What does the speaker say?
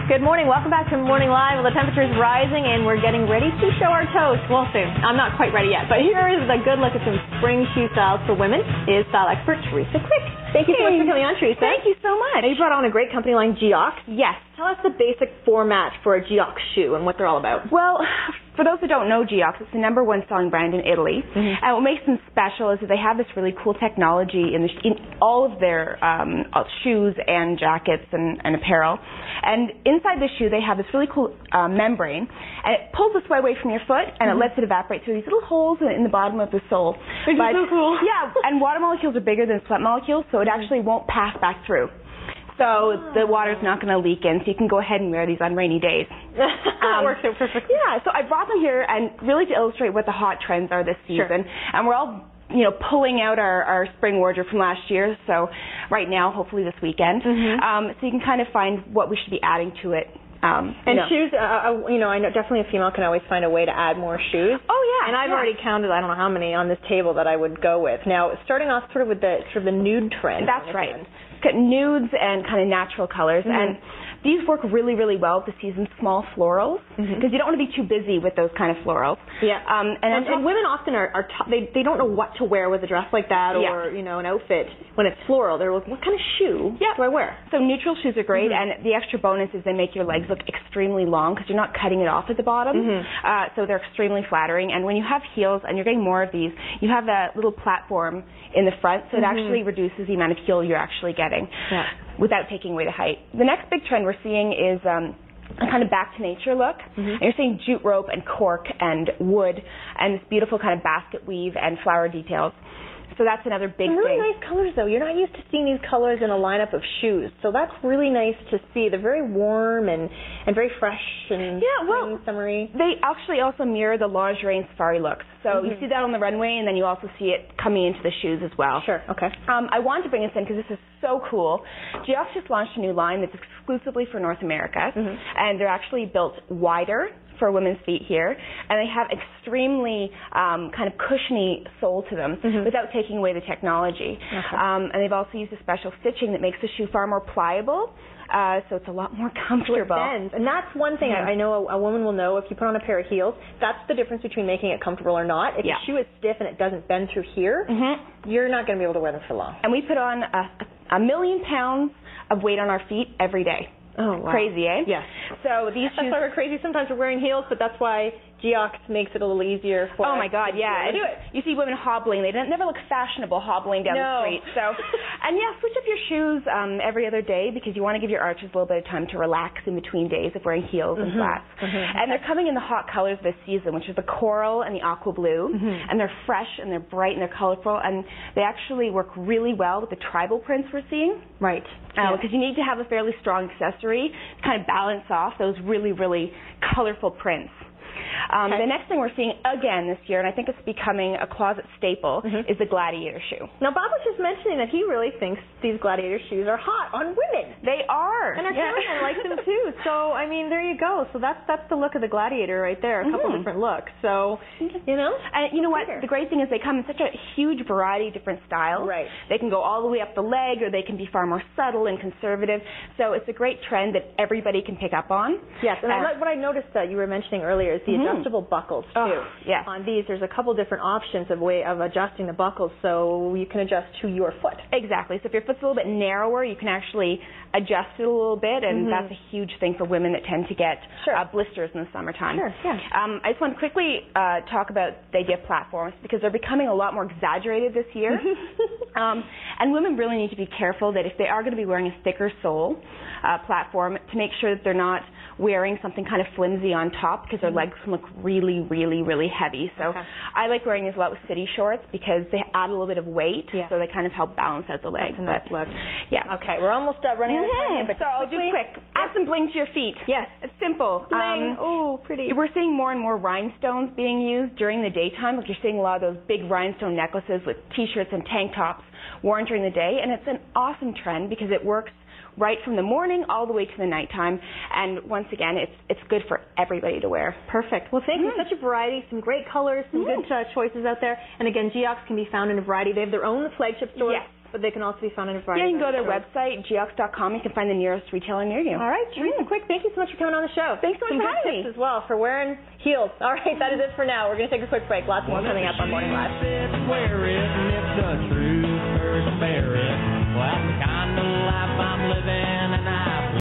Good morning. Welcome back to Morning Live. Well, the temperature is rising and we're getting ready to show our toes. Well, soon. I'm not quite ready yet, but here is a good look at some spring shoe styles for women is style expert Teresa Quick. Thank you so much for coming on, Teresa. Thank you so much. Now, you brought on a great company line, Geox. Yes. Tell us the basic format for a Geox shoe and what they're all about. Well, for those who don't know Geox, it's the #1 selling brand in Italy. And what makes them special is that they have this really cool technology in all of their shoes and jackets and apparel. And inside the shoe, they have this really cool membrane, and it pulls the sweat away from your foot, and it lets it evaporate through these little holes in the bottom of the sole. Which is so cool. Yeah, and water molecules are bigger than sweat molecules, so it actually won't pass back through. So the water's not going to leak in, so you can go ahead and wear these on rainy days. That works out perfectly. Yeah, so I brought them here and really to illustrate what the hot trends are this season. Sure. And we're all, pulling out our spring wardrobe from last year, so right now, hopefully this weekend. So you can kind of find what we should be adding to it. Shoes, I know definitely a female can always find a way to add more shoes. Oh, yeah. And I've already counted, I don't know how many on this table that I would go with. Now, starting off sort of with the nude trend. That's right. Nudes and kind of natural colors. And these work really, really well with the season's small florals because you don't want to be too busy with those kind of florals. Yeah. And women often they don't know what to wear with a dress like that or, an outfit when it's floral. They're like, what kind of shoe do I wear? So neutral shoes are great, and the extra bonus is they make your legs look extremely long because you're not cutting it off at the bottom. So they're extremely flattering. And when you have heels, and you're getting more of these, you have that little platform in the front, so it actually reduces the amount of heel you're actually getting without taking away the height. The next big trend we're seeing is a kind of back to nature look. And you're seeing jute rope and cork and wood and this beautiful kind of basket weave and flower details. So that's another big thing. Really nice colors, though. You're not used to seeing these colors in a lineup of shoes, so that's really nice to see. They're very warm and very fresh and summery. They actually also mirror the lingerie and safari looks. So you see that on the runway, and then you also see it coming into the shoes as well. Sure. Okay. I wanted to bring this in because this is so cool. Geox just launched a new line that's exclusively for North America, and they're actually built wider for women's feet here, and they have extremely kind of cushiony sole to them without taking away the technology. And they've also used a special stitching that makes the shoe far more pliable, so it's a lot more comfortable. And that's one thing I know a woman will know if you put on a pair of heels. That's the difference between making it comfortable or not. If your shoe is stiff and it doesn't bend through here, you're not going to be able to wear them for long. And we put on a million pounds of weight on our feet every day. Oh, wow. Crazy, eh? Yes. So these shoes... That's why we're crazy. Sometimes we're wearing heels, but that's why Geox makes it a little easier for us. Oh, my God, yeah. And you see women hobbling. They never look fashionable hobbling down the street. So, and switch up your shoes every other day because you want to give your arches a little bit of time to relax in between days of wearing heels and flats. And they're coming in the hot colors this season, which is the coral and the aqua blue. And they're fresh and they're bright and they're colorful. And they actually work really well with the tribal prints we're seeing. Right. Because you need to have a fairly strong accessory to kind of balance off those really, really colorful prints. The next thing we're seeing again this year, and I think it's becoming a closet staple, is the gladiator shoe. Now, Bob was just mentioning that he really thinks these gladiator shoes are hot on women. They are. And our cameraman likes them too. So, I mean, there you go. So that's the look of the gladiator right there, a couple different looks. So, And you know what? The great thing is they come in such a huge variety of different styles. Right. They can go all the way up the leg, or they can be far more subtle and conservative. So it's a great trend that everybody can pick up on. Yes, and what I noticed that you were mentioning earlier is the adjustable buckles too. Yes. On these, there's a couple different options of adjusting the buckles so you can adjust to your foot. Exactly. So if your foot's a little bit narrower, you can actually adjust it a little bit, and that's a huge thing for women that tend to get blisters in the summertime. Sure. Yeah. I just want to quickly talk about the idea of platforms because they're becoming a lot more exaggerated this year. And women really need to be careful that if they are going to be wearing a thicker sole platform, to make sure that they're not wearing something kind of flimsy on top because their legs can look really, really, really heavy. So I like wearing these a lot with city shorts because they add a little bit of weight, so they kind of help balance out the legs. That's a nice look. Yeah. Okay, we're almost running out of time, but so I'll do quick. Add some bling to your feet. Yes. It's simple. Bling. Oh, pretty. We're seeing more and more rhinestones being used during the daytime. Like you're seeing a lot of those big rhinestone necklaces with T-shirts and tank tops worn during the day, and it's an awesome trend because it works right from the morning all the way to the nighttime. And once again, it's good for everybody to wear. Perfect. Well, thank you. Such a variety, some great colors, some good choices out there. And again, Geox can be found in a variety. They have their own flagship store. Yes. but they can also be found in a variety. Yeah, you can go to their stores. website, geox.com. You can find the nearest retailer near you. All right, Teresa Quick, thank you so much for coming on the show. Thanks so much for having me. Tips as well for wearing heels. All right, that is it for now. We're going to take a quick break. Lots more coming up on Morning Live. Wear it, and if the truth hurts, bear it. Well, that's the kind of life I'm living.